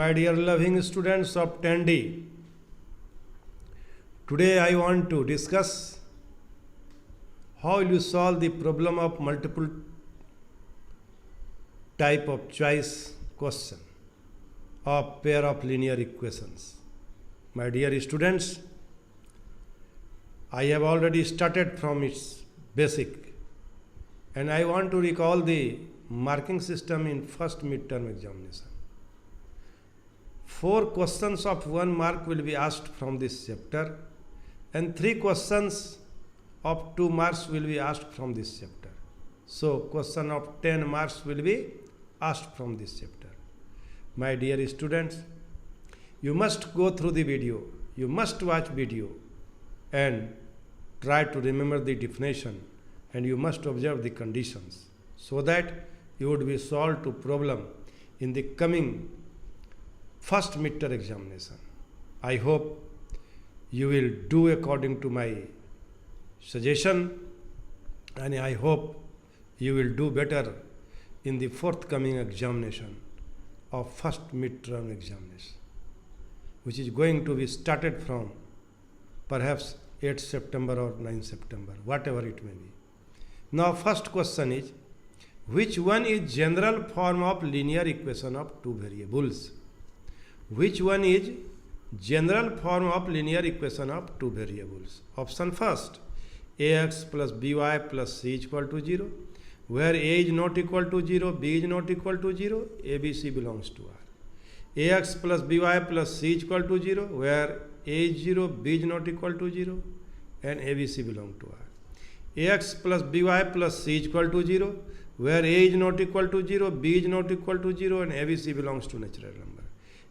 My dear loving students of 10D, today I want to discuss how you solve the problem of multiple type of choice question of pair of linear equations. My dear students, I have already started from its basic and I want to recall the marking system in first midterm examination. 4 questions of 1 mark will be asked from this chapter and 3 questions of 2 marks will be asked from this chapter. So, question of 10 marks will be asked from this chapter. My dear students, you must go through the video, you must watch video and try to remember the definition and you must observe the conditions so that you would be solved to problem in the coming first midterm examination. I hope you will do according to my suggestion and I hope you will do better in the forthcoming examination of first midterm examination, which is going to be started from perhaps 8th September or 9th September, whatever it may be. Now first question is, which one is general form of linear equation of 2 variables? Which one is general form of linear equation of 2 variables? Option first, ax plus by plus c is equal to 0, where a is not equal to 0, b is not equal to 0, abc belongs to R. Ax plus by plus c is equal to 0, where a is 0, b is not equal to 0 and abc belongs to R. Ax plus by plus c is equal to 0, where a is not equal to 0, b is not equal to 0 and abc belongs to natural number.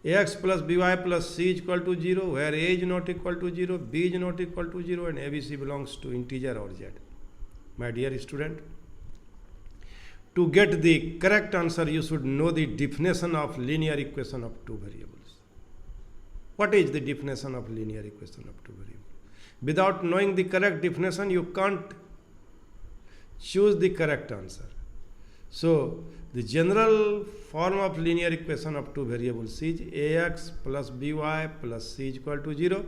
Ax plus by plus c is equal to 0, where a is not equal to 0, b is not equal to 0 and abc belongs to integer or z. My dear student, to get the correct answer, you should know the definition of linear equation of 2 variables. What is the definition of linear equation of 2 variables? Without knowing the correct definition, you can't choose the correct answer. So, the general form of linear equation of 2 variables is ax plus by plus c is equal to 0,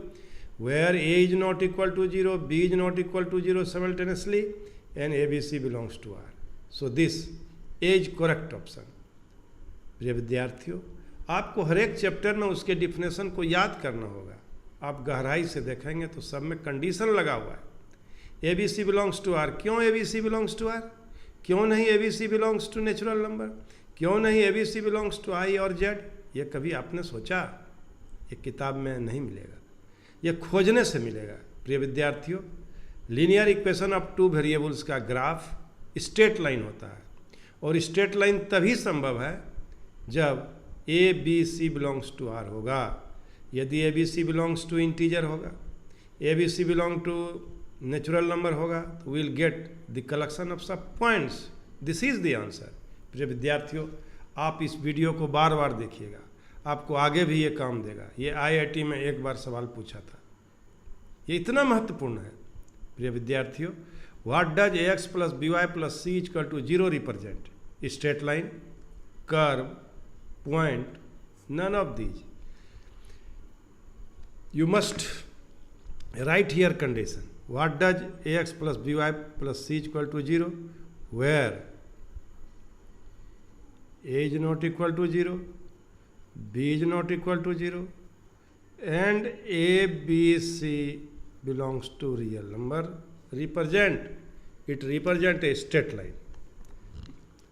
where a is not equal to 0, b is not equal to 0 simultaneously and abc belongs to R. So this is correct option. प्रिय विद्यार्थियों, आपको हर एक chapter में उसके definition को याद करना होगा. आप गहराई से देखेंगे तो सब में कंडीशन लगा हुआ है. ABC belongs to R. क्यों ABC belongs to R? क्यों नहीं ABC belongs to natural number? क्यों नहीं ABC belongs to I और Z? ये कभी आपने सोचा? ये किताब में नहीं मिलेगा, ये खोजने से मिलेगा. प्रिय विद्यार्थियों, लीनियर इक्वेशन ऑफ 2 वेरिएबल्स का ग्राफ स्ट्रेट लाइन होता है और स्ट्रेट लाइन तभी संभव है जब ABC belongs to R होगा. यदि ABC belongs to इंटीजर होगा, ABC belong to natural number होगा, तो will get the collection of सब points. This is the answer. प्रिय विद्यार्थियों, आप इस वीडियो को बार बार देखिएगा, आपको आगे भी ये काम देगा. ये IIT में एक बार सवाल पूछा था, ये इतना महत्वपूर्ण है. प्रिय विद्यार्थियों, what does ax plus by plus c equal to 0 represent? Straight line, curve, point, none of these. You must write here condition. What does ax plus by plus c equal to 0? Where a is not equal to 0, b is not equal to 0 and abc belongs to real number. Represent, it represent a straight line.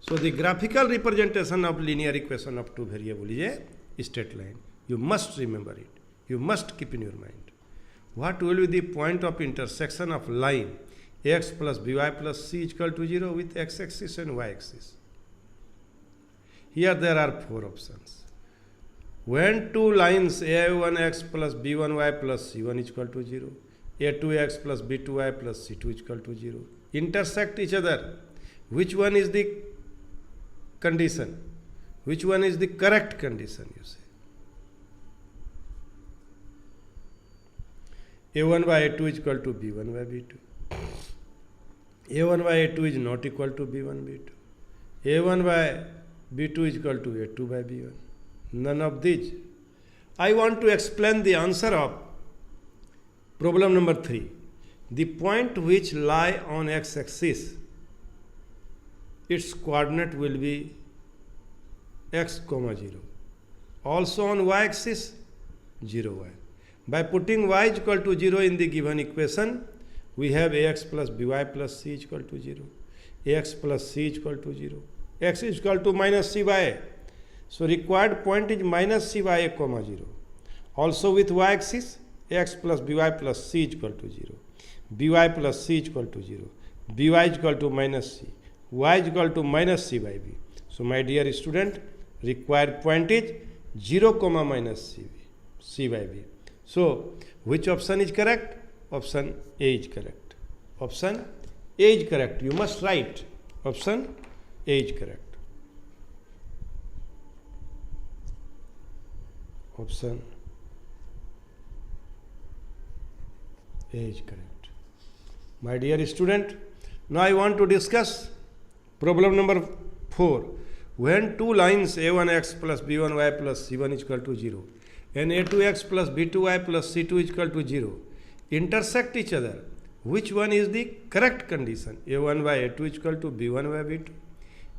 So the graphical representation of linear equation of 2 variable is a straight line. You must remember it, you must keep in your mind. What will be the point of intersection of line x plus by plus c equal to 0 with x-axis and y-axis? Here there are 4 options. When 2 lines a1x plus b1y plus c1 is equal to 0, a2x plus b2y plus c2 is equal to 0, intersect each other, which one is the condition? Which one is the correct condition, you say? a1 by a2 is equal to b1 by b2. a1 by a2 is not equal to b1 b2. a1 by b2 is equal to a2 by b1. none of these. I want to explain the answer of problem number 3. The point which lie on x-axis, its coordinate will be x, 0. Also on y-axis, 0y. By putting y is equal to 0 in the given equation, we have ax plus by plus c is equal to 0. Ax plus c is equal to 0. X is equal to minus cy. So required point is minus cy, 0. Also with y-axis, x plus by plus c is equal to 0. by plus c is equal to 0. by is equal to minus c. y is equal to minus c by b. So my dear student, required point is 0, minus c by b. So which option is correct? Option A is correct. Option A is correct. You must write option A is correct. Option A is correct. My dear student, now I want to discuss problem number 4. When two lines a1x plus b1y plus c1 is equal to 0 and a2x plus b2y plus c2 is equal to 0 intersect each other, which one is the correct condition? a1 by a2 is equal to b1 by b2.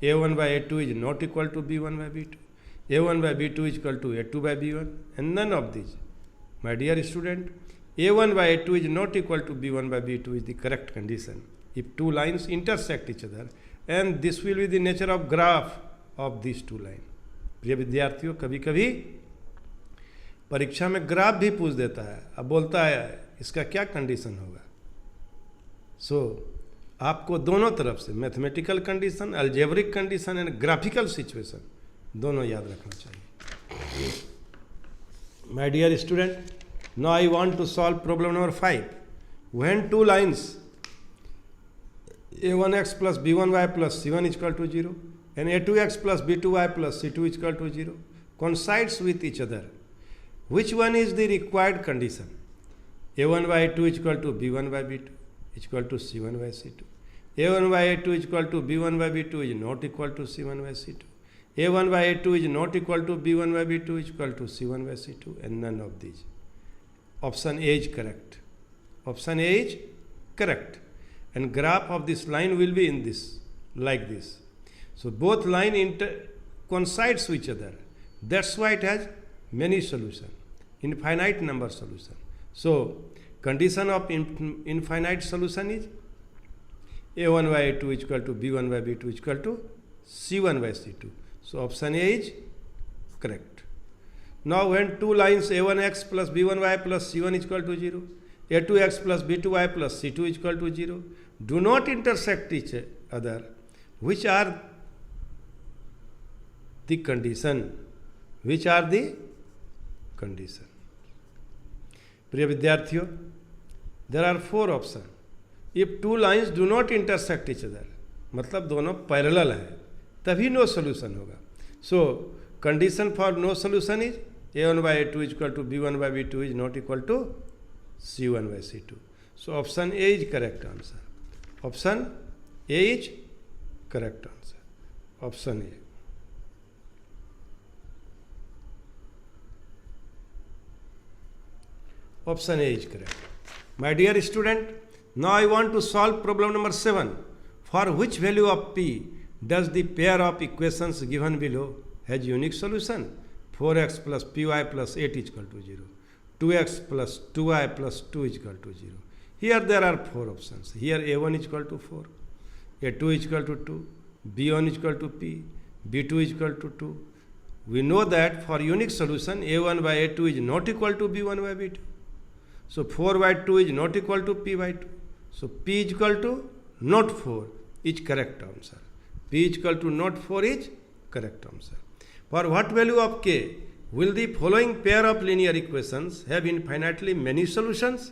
a1 by a2 is not equal to b1 by b2. a1 by b2 is equal to a2 by b1, and none of these. My dear student, a1 by a2 is not equal to b1 by b2 is the correct condition if two lines intersect each other, and this will be the nature of graph of these two lines. प्रिय विद्यार्थियों, कभी कभी परीक्षा में graph भी पूछ देता है, अब बोलता है इसका क्या कंडीशन होगा. सो आपको दोनों तरफ से mathematical condition, algebraic condition and graphical situation दोनों याद रखना चाहिए. My dear student, now I want to solve problem number 5. When two lines a1x plus b1y plus c1 is equal to 0 and a2x plus b2y plus c2 is equal to 0 coincides with each other, which one is the required condition? a1 by a2 is equal to b1 by b2 is equal to c1 by c2. a1 by a2 is equal to b1 by b2 is not equal to c1 by c2. a1 by a2 is not equal to b1 by b2 is equal to c1 by c2, and none of these. Option A is correct. Option A is correct. And graph of this line will be in this, like this. So both line coincides with each other. That's why it has many solutions, infinite number solution. So condition of infinite solution is a1 by a2 is equal to b1 by b2 is equal to c1 by c2. So option A is correct. Now when two lines a1x plus b1y plus c1 is equal to 0, a2x plus b2y plus c2 is equal to 0, do not intersect each other, which are the condition? Which are the condition? प्रिय विद्यार्थियों, there are 4 options. If two lines do not intersect each other, मतलब दोनों parallel है, तभी no solution होगा. So condition for no solution is a1 by a2 is equal to b1 by b2 is not equal to c1 by c2. So option A is correct answer. Option A is correct answer. Option A. Option A is correct. My dear student, now I want to solve problem number 7. For which value of p does the pair of equations given below has unique solution? 4x plus py plus 8 is equal to 0. 2x plus 2y plus 2 is equal to 0. Here there are 4 options. Here a1 is equal to 4, a2 is equal to 2, b1 is equal to p, b2 is equal to 2. We know that for unique solution a1 by a2 is not equal to b1 by b2. So 4 by 2 is not equal to p by 2. So p is equal to not 4 is correct answer. P is equal to not 4 is correct answer. For what value of k will the following pair of linear equations have infinitely many solutions?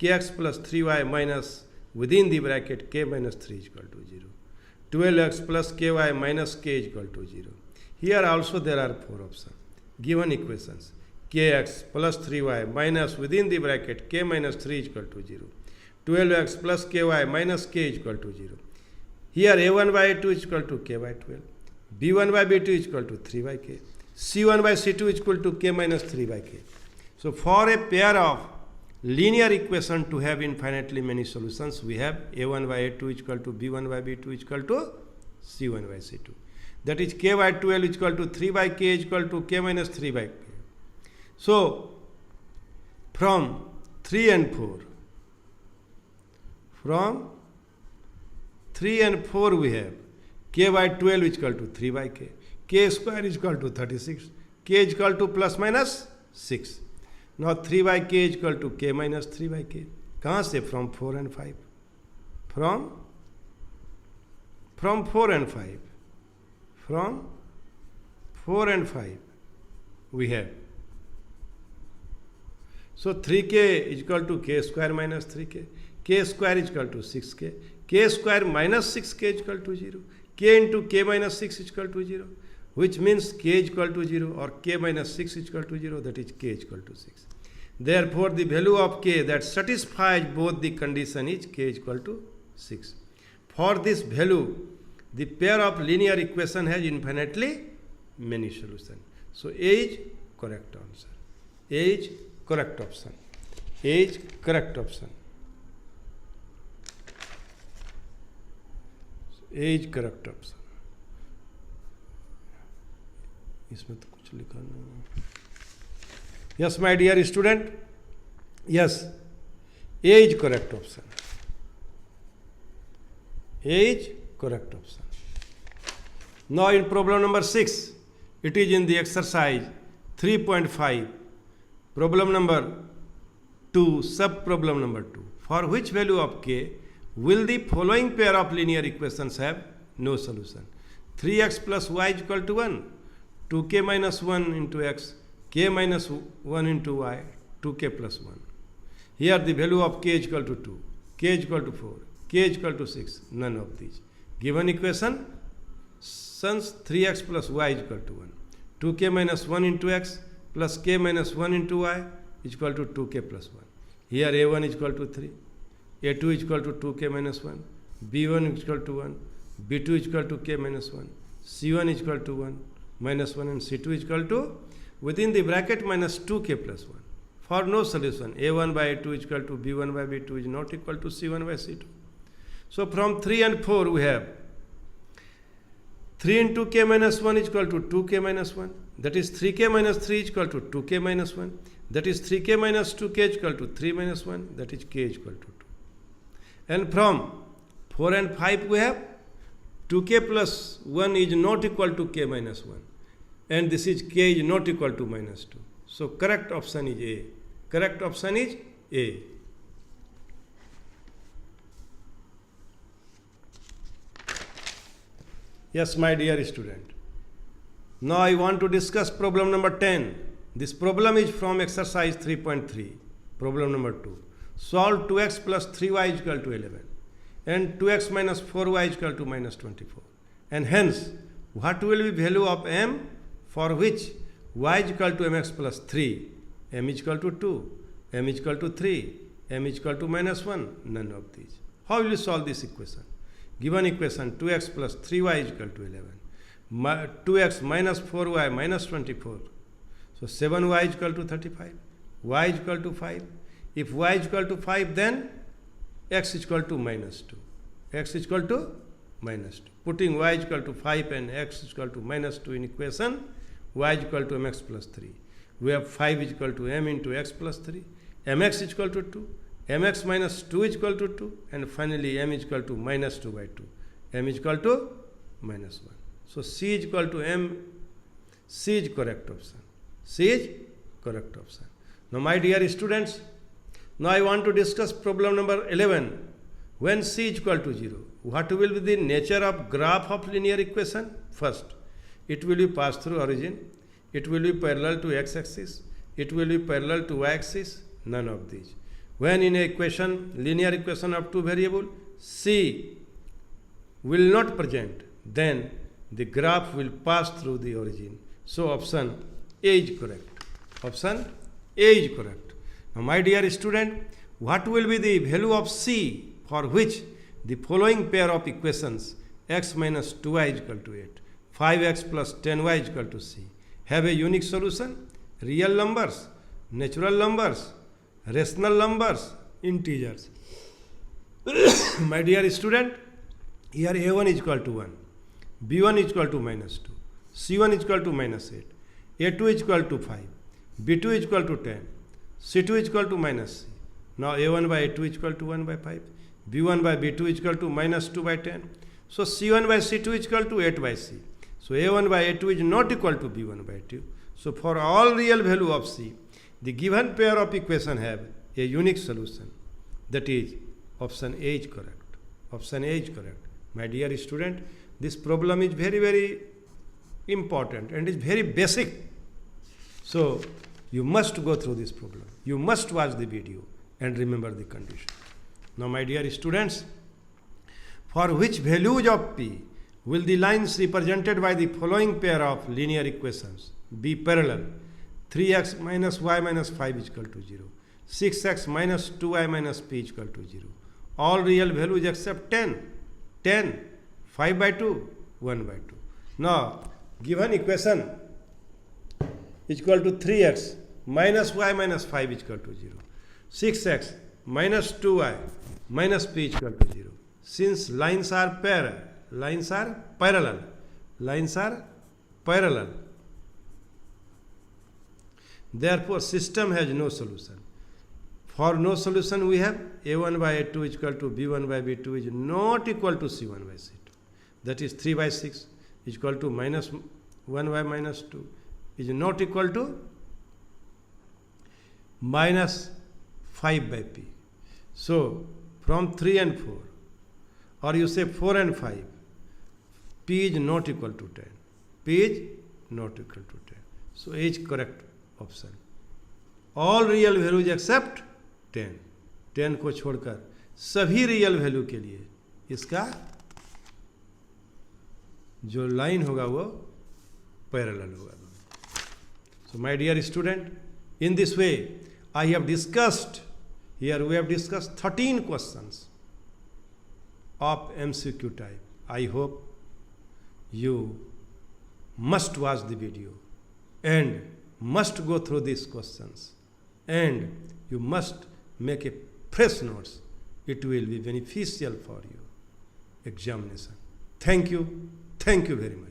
Kx plus 3y minus within the bracket k minus 3 is equal to 0. 12x plus ky minus k is equal to 0. Here also there are 4 options. Given equations kx plus 3y minus within the bracket k minus 3 is equal to 0. 12x plus ky minus k is equal to 0. Here a1 by a2 is equal to k by 12. b1 by b2 is equal to 3 by k. C1 by C2 is equal to K minus 3 by K. So for a pair of linear equation to have infinitely many solutions, we have A1 by A2 is equal to B1 by B2 is equal to C1 by C2. That is K by 12 is equal to 3 by K is equal to K minus 3 by K. So from 3 and 4 we have K by 12 is equal to 3 by K. K square is equal to 36. K is equal to plus minus 6. Now 3 by K is equal to K minus 3 by K. कहाँ से? From 4 and 5. From 4 and 5. From 4 and 5 we have. So 3K is equal to K square minus 3K. K square is equal to 6K. K square minus 6K is equal to 0. K into K minus 6 is equal to 0. Which means K is equal to 0 or K minus 6 is equal to 0. That is K is equal to 6. Therefore, the value of K that satisfies both the condition is K is equal to 6. For this value, the pair of linear equation has infinitely many solutions. So A is correct answer. A is correct option. A is correct option. A is correct option. इसमें तो कुछ लिखा नहीं. Yes, my dear student. Yes, A is correct option. A is correct option. Now in problem number 6, it is in the exercise 3.5, problem number 2, sub problem number 2. For which value of K will the following pair of linear equations have no solution? 3x plus y is equal to 1, 2k minus 1 into x, k minus 1 into y, 2k plus 1. Here the value of k is equal to 2, k is equal to 4, k is equal to 6, none of these. Given equation, since 3x plus y is equal to 1, 2k minus 1 into x plus k minus 1 into y is equal to 2k plus 1. Here a1 is equal to 3, a2 is equal to 2k minus 1, b1 is equal to 1, b2 is equal to k minus 1, c1 is equal to 1, minus 1 and c2 is equal to within the bracket minus 2k plus 1. For no solution, a1 by a2 is equal to b1 by b2 is not equal to c1 by c2. So from 3 and 4 we have 3 into k minus 1 is equal to 2k minus 1. That is 3k minus 3 is equal to 2k minus 1. That is 3k minus 2k is equal to 3 minus 1. That is k is equal to 2. And from 4 and 5 we have 2k plus 1 is not equal to k minus 1. And this is k is not equal to minus 2. So correct option is A. Correct option is A. Yes, my dear student. Now I want to discuss problem number 10. This problem is from exercise 3.3. Problem number 2. Solve 2x plus 3y is equal to 11. And 2x minus 4y is equal to minus 24. And hence, what will be value of m for which y is equal to mx plus 3, m is equal to 2, m is equal to 3, m is equal to minus 1, none of these. How will you solve this equation? Given equation 2x plus 3y is equal to 11, 2x minus 4y minus 24. So 7y is equal to 35, y is equal to 5. If y is equal to 5, then x is equal to minus 2. X is equal to minus 2. Putting y is equal to 5 and x is equal to minus 2 in equation, y is equal to mx plus 3. We have 5 is equal to m into x plus 3. Mx is equal to 2. Mx minus 2 is equal to 2. And finally, m is equal to minus 2 by 2. M is equal to minus 1. So C is equal to m. C is correct option. C is correct option. Now, my dear students, now I want to discuss problem number 11. When C is equal to 0, what will be the nature of graph of linear equation? First, it will be passed through origin. It will be parallel to x-axis. It will be parallel to y-axis. None of these. When in a equation, linear equation of two variable, C will not present, then the graph will pass through the origin. So option A is correct. Option A is correct. Now, my dear student, what will be the value of C for which the following pair of equations x minus 2y is equal to 8, 5x plus 10y is equal to C, have a unique solution? Real numbers, natural numbers, rational numbers, integers. My dear student, here a1 is equal to 1, b1 is equal to -2, c1 is equal to -8, a2 is equal to 5, b2 is equal to 10, c2 is equal to -c. Now a1 by a2 is equal to 1 by 5, b1 by b2 is equal to -2 by 10. So c1 by c2 is equal to 8 by c. So a1 by a2 is not equal to b1 by 2. So for all real value of c, the given pair of equation have a unique solution. That is, option A is correct. Option A is correct. My dear student, this problem is very, very important and is very basic. So you must go through this problem. You must watch the video and remember the condition. Now, my dear students, for which values of p will the lines represented by the following pair of linear equations be parallel? 3x minus y minus 5 is equal to 0. 6x minus 2y minus p is equal to 0. All real values except 10. 10, 5 by 2, 1 by 2. Now, given equation is equal to 3x minus y minus 5 is equal to 0. 6x minus 2y minus p is equal to 0. Since lines are parallel, therefore system has no solution. For no solution, we have a1 by a2 is equal to b1 by b2 is not equal to c1 by c2. That is 3 by 6 is equal to minus 1 by minus 2 is not equal to minus 5 by p. So from 3 and 4, or you say 4 and 5, p is not equal to 10. P is not equal to 10. So A is correct option. All real values except 10. 10 को छोड़कर सभी real value के लिए इसका जो line होगा वो parallel होगा. So my dear student, in this way I have discussed, here we have discussed 13 questions of MCQ type. I hope you must watch the video and must go through these questions and you must make a fresh notes. It will be beneficial for you examination. Thank you very much.